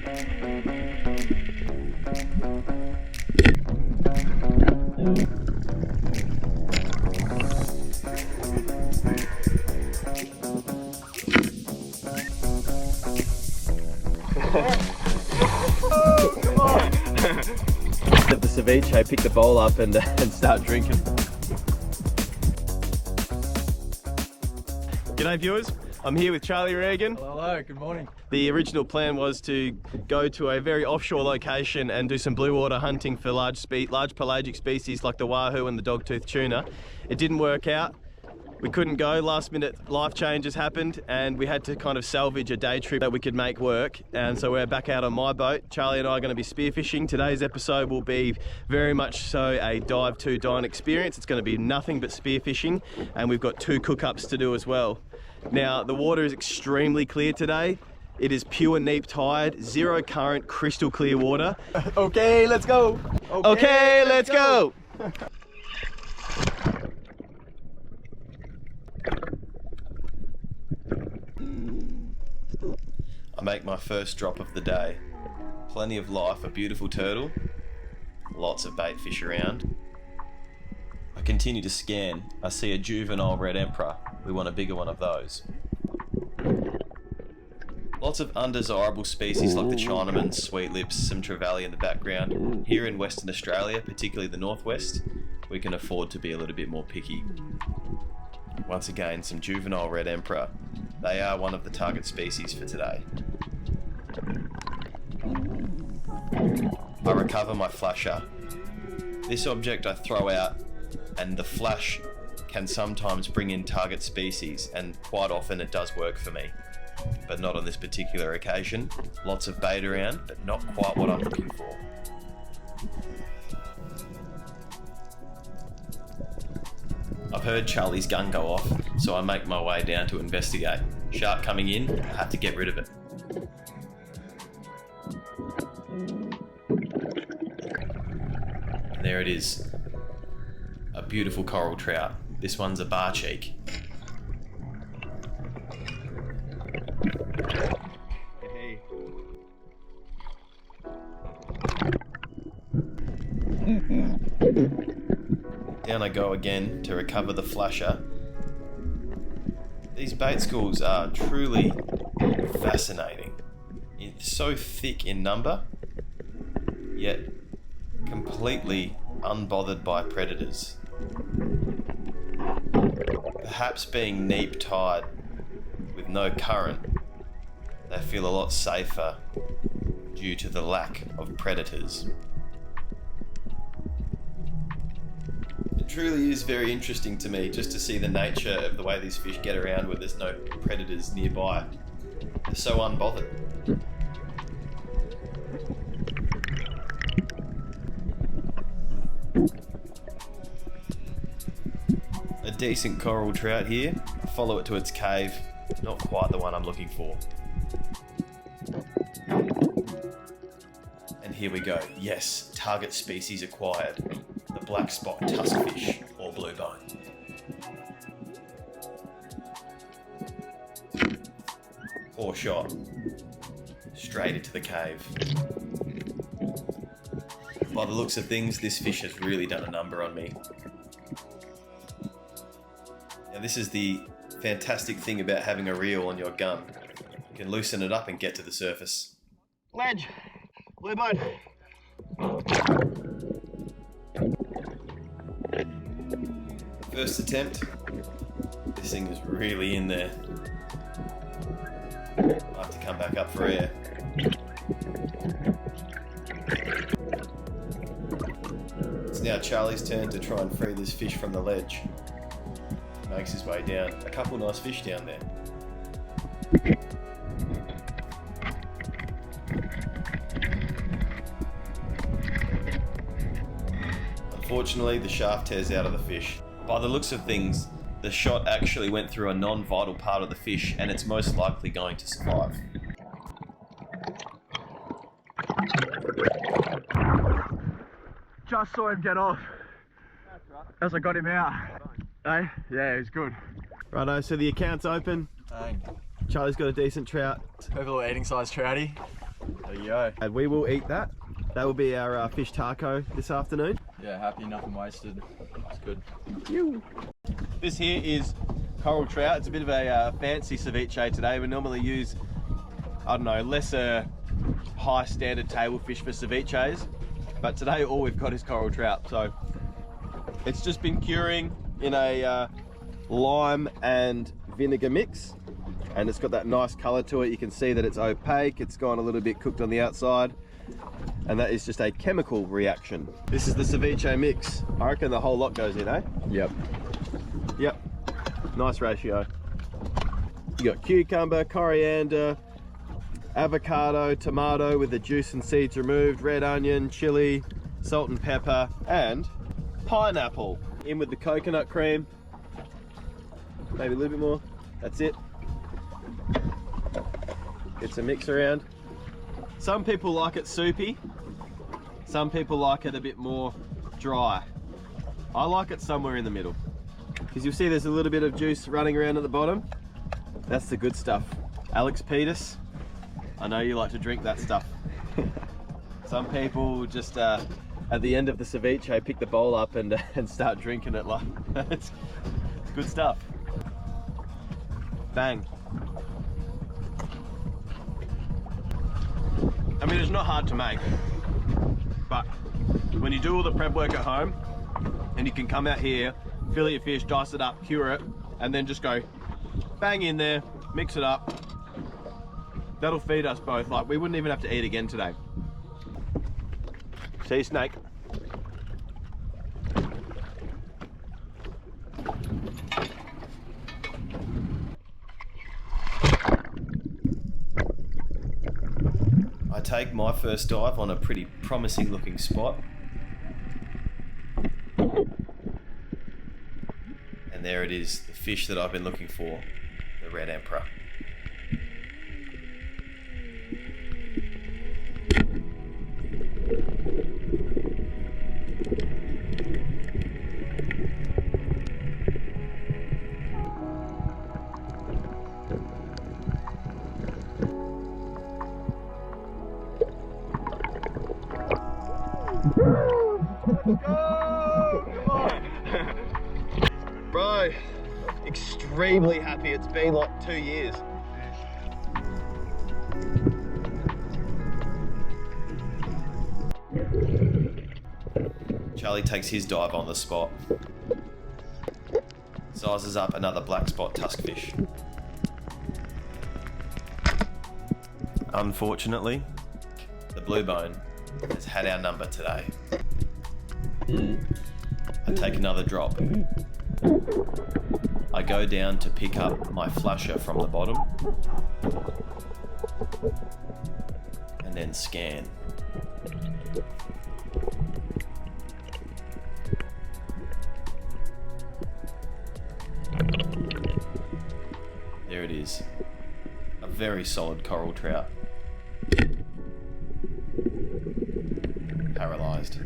Of the ceviche, pick the bowl up and start drinking. G'day viewers, I'm here with Charlie Regan. Hello, good morning. The original plan was to go to a very offshore location and do some blue water hunting for large pelagic species like the wahoo and the dogtooth tuna. It didn't work out. We couldn't go, last minute life changes happened and we had to kind of salvage a day trip that we could make work. And so we're back out on my boat. Charlie and I are going to be spearfishing. Today's episode will be very much so a dive to dine experience. It's going to be nothing but spearfishing and we've got 2 cook-ups to do as well. Now the water is extremely clear today. It is pure neap tide, zero current, crystal clear water. Okay, let's go. Okay, let's go. I make my first drop of the day. Plenty of life, a beautiful turtle, lots of bait fish around. I continue to scan. I see a juvenile red emperor. We want a bigger one of those. Lots of undesirable species like the Chinaman, sweetlips, some trevally in the background. Here in Western Australia, particularly the northwest, we can afford to be a little bit more picky. Once again, some juvenile red emperor. They are one of the target species for today. I recover my flasher. This object I throw out and the flash can sometimes bring in target species and quite often it does work for me. But not on this particular occasion. Lots of bait around, but not quite what I'm looking for. I've heard Charlie's gun go off, so I make my way down to investigate. Shark coming in, I have to get rid of it. And there it is. A beautiful coral trout. This one's a bar cheek. Hey. Down I go again to recover the flasher. These bait schools are truly fascinating. It's so thick in number, yet completely unbothered by predators. Perhaps being neap tide with no current, they feel a lot safer due to the lack of predators. It truly is very interesting to me just to see the nature of the way these fish get around when there's no predators nearby. They're so unbothered. A decent coral trout here. I follow it to its cave. Not quite the one I'm looking for. And here we go. Yes, target species acquired. The black spot tuskfish or bluebone. Poor shot. Straight into the cave. By the looks of things, this fish has really done a number on me. Now this is the fantastic thing about having a reel on your gun. You can loosen it up and get to the surface. Ledge! Bluebone! First attempt. This thing is really in there. I have to come back up for air. It's now Charlie's turn to try and free this fish from the ledge. Makes his way down. A couple nice fish down there. Unfortunately, the shaft tears out of the fish. By the looks of things, the shot actually went through a non-vital part of the fish and it's most likely going to survive. Just saw him get off as I got him out. Hey? Yeah, he's good. Righto, so the account's open. Charlie's got a decent trout. We have a little eating size trouty. There you go. And we will eat that. That will be our fish taco this afternoon. Yeah, happy, nothing wasted. It's good. This here is coral trout. It's a bit of a fancy ceviche today. We normally use, I don't know, lesser high standard table fish for ceviches. But today all we've got is coral trout. So it's just been curing in a lime and vinegar mix. And it's got that nice color to it. You can see that it's opaque. It's gone a little bit cooked on the outside. And that is just a chemical reaction. This is the ceviche mix. I reckon the whole lot goes in, eh? Yep. Yep. Nice ratio. You got cucumber, coriander, avocado, tomato with the juice and seeds removed, red onion, chili, salt and pepper, and pineapple. In with the coconut cream. Maybe a little bit more. That's it. Get some mix around. Some people like it soupy. Some people like it a bit more dry. I like it somewhere in the middle. Because you'll see there's a little bit of juice running around at the bottom. That's the good stuff. Alex Peters, I know you like to drink that stuff. Some people just at the end of the ceviche pick the bowl up and start drinking it like it's good stuff. Bang. I mean, it's not hard to make, but when you do all the prep work at home and you can come out here, fillet your fish, dice it up, cure it, and then just go bang in there, mix it up, that'll feed us both. Like, we wouldn't even have to eat again today. See, snake. I take my first dive on a pretty promising looking spot. And there it is, the fish that I've been looking for, the red emperor. Bro, extremely happy. It's been like 2 years. Charlie takes his dive on the spot. Sizes up another black spot tuskfish. Unfortunately, the blue bone has had our number today. I take another drop. I go down to pick up my flusher from the bottom and then scan. There it is, a very solid coral trout. Paralysed.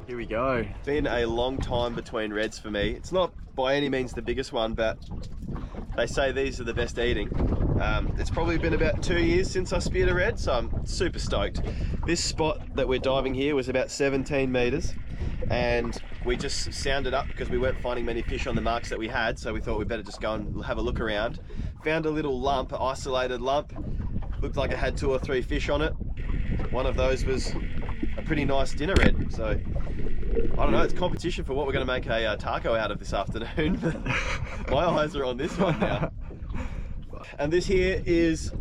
Here we go. Been a long time between reds for me. It's not by any means the biggest one, but they say these are the best eating. It's probably been about 2 years since I speared a red, so I'm super stoked. This spot that we're diving here was about 17 meters, and we just sounded up because we weren't finding many fish on the marks that we had, so we thought we'd better just go and have a look around. Found a little lump, isolated lump. Looked like it had 2 or 3 fish on it. One of those was a pretty nice dinner red, so I don't know, it's competition for what we're going to make a taco out of this afternoon. My eyes are on this one now. And this here is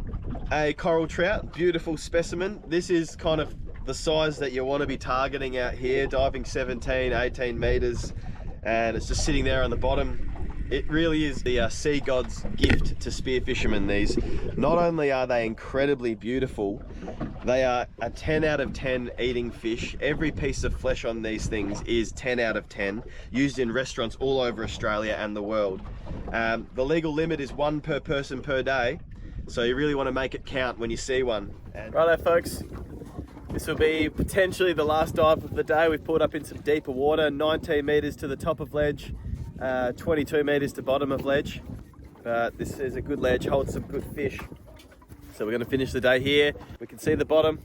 a coral trout, beautiful specimen. This is kind of the size that you want to be targeting out here, diving 17, 18 meters, and it's just sitting there on the bottom. It really is the sea god's gift to spear fishermen, these. Not only are they incredibly beautiful, they are a 10 out of 10 eating fish. Every piece of flesh on these things is 10 out of 10, used in restaurants all over Australia and the world. The legal limit is 1 per person per day, so you really want to make it count when you see one. Righto folks, this will be potentially the last dive of the day. We've pulled up in some deeper water, 19 metres to the top of ledge, 22 metres to bottom of ledge. But this is a good ledge, holds some good fish. So we're going to finish the day here. We can see the bottom.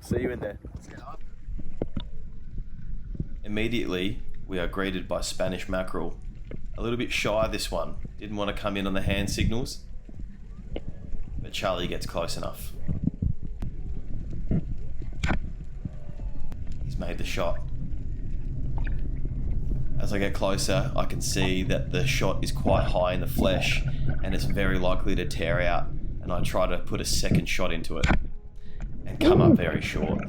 See you in there. Immediately, we are greeted by Spanish mackerel. A little bit shy, this one. Didn't want to come in on the hand signals, but Charlie gets close enough. He's made the shot. As I get closer, I can see that the shot is quite high in the flesh and it's very likely to tear out, and I try to put a second shot into it and come up very short.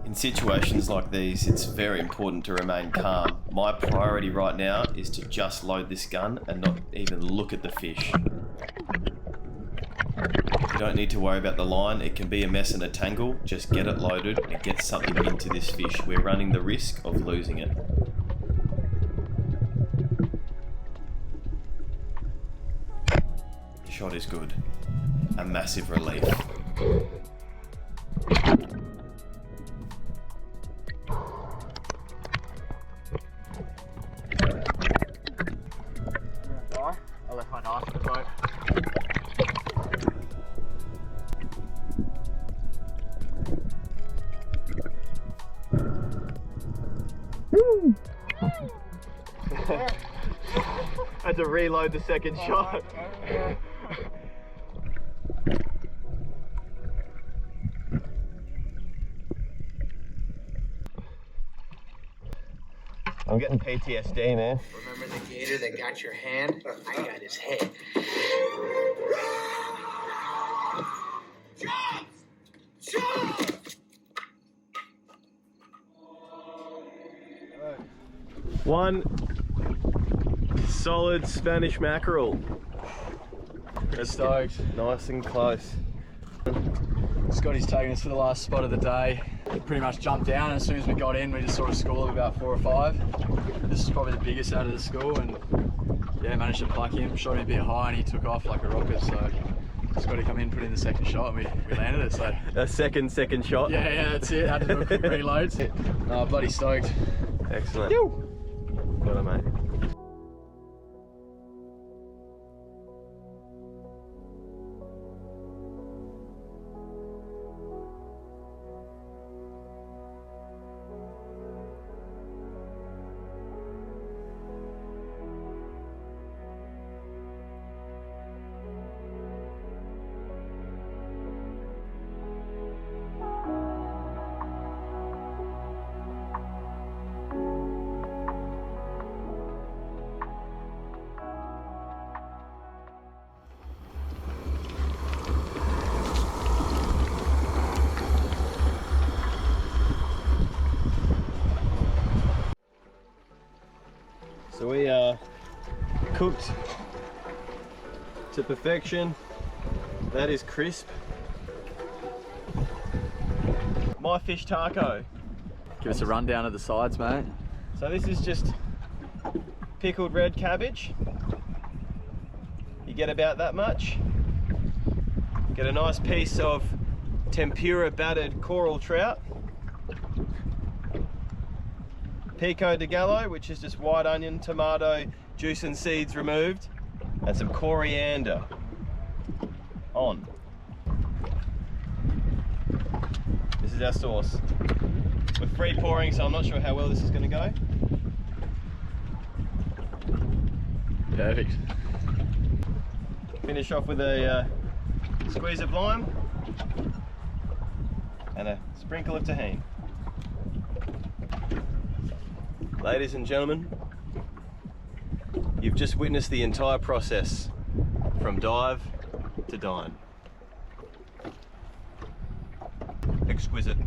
In situations like these, it's very important to remain calm. My priority right now is to just load this gun and not even look at the fish. You don't need to worry about the line. It can be a mess and a tangle. Just get it loaded and get something into this fish. We're running the risk of losing it. The shot is good. A massive relief. I left my knife in the boat. I had to reload the second shot. I'm getting PTSD, man. Remember the gator that got your hand? I got his head. One solid Spanish mackerel. Pretty stoked. Nice and close. Scotty's taking us to the last spot of the day. We pretty much jumped down, and as soon as we got in, we just saw a school of about 4 or 5. This is probably the biggest out of the school, and yeah, managed to pluck him. Shot him a bit high, and he took off like a rocket. So Scotty come in, put in the second shot, and we landed it. So A second shot. yeah, that's it. Had to do a quick reload. Bloody stoked. Excellent. Well done, mate. So we are cooked to perfection. That is crisp. My fish taco. Give us a rundown of the sides, mate. So this is just pickled red cabbage. You get about that much. Get a nice piece of tempura battered coral trout. Pico de gallo, which is just white onion, tomato, juice and seeds removed, and some coriander on. This is our sauce. We're free pouring, so I'm not sure how well this is going to go. Perfect. Finish off with a squeeze of lime and a sprinkle of tahini. Ladies and gentlemen, you've just witnessed the entire process from dive to dine. Exquisite.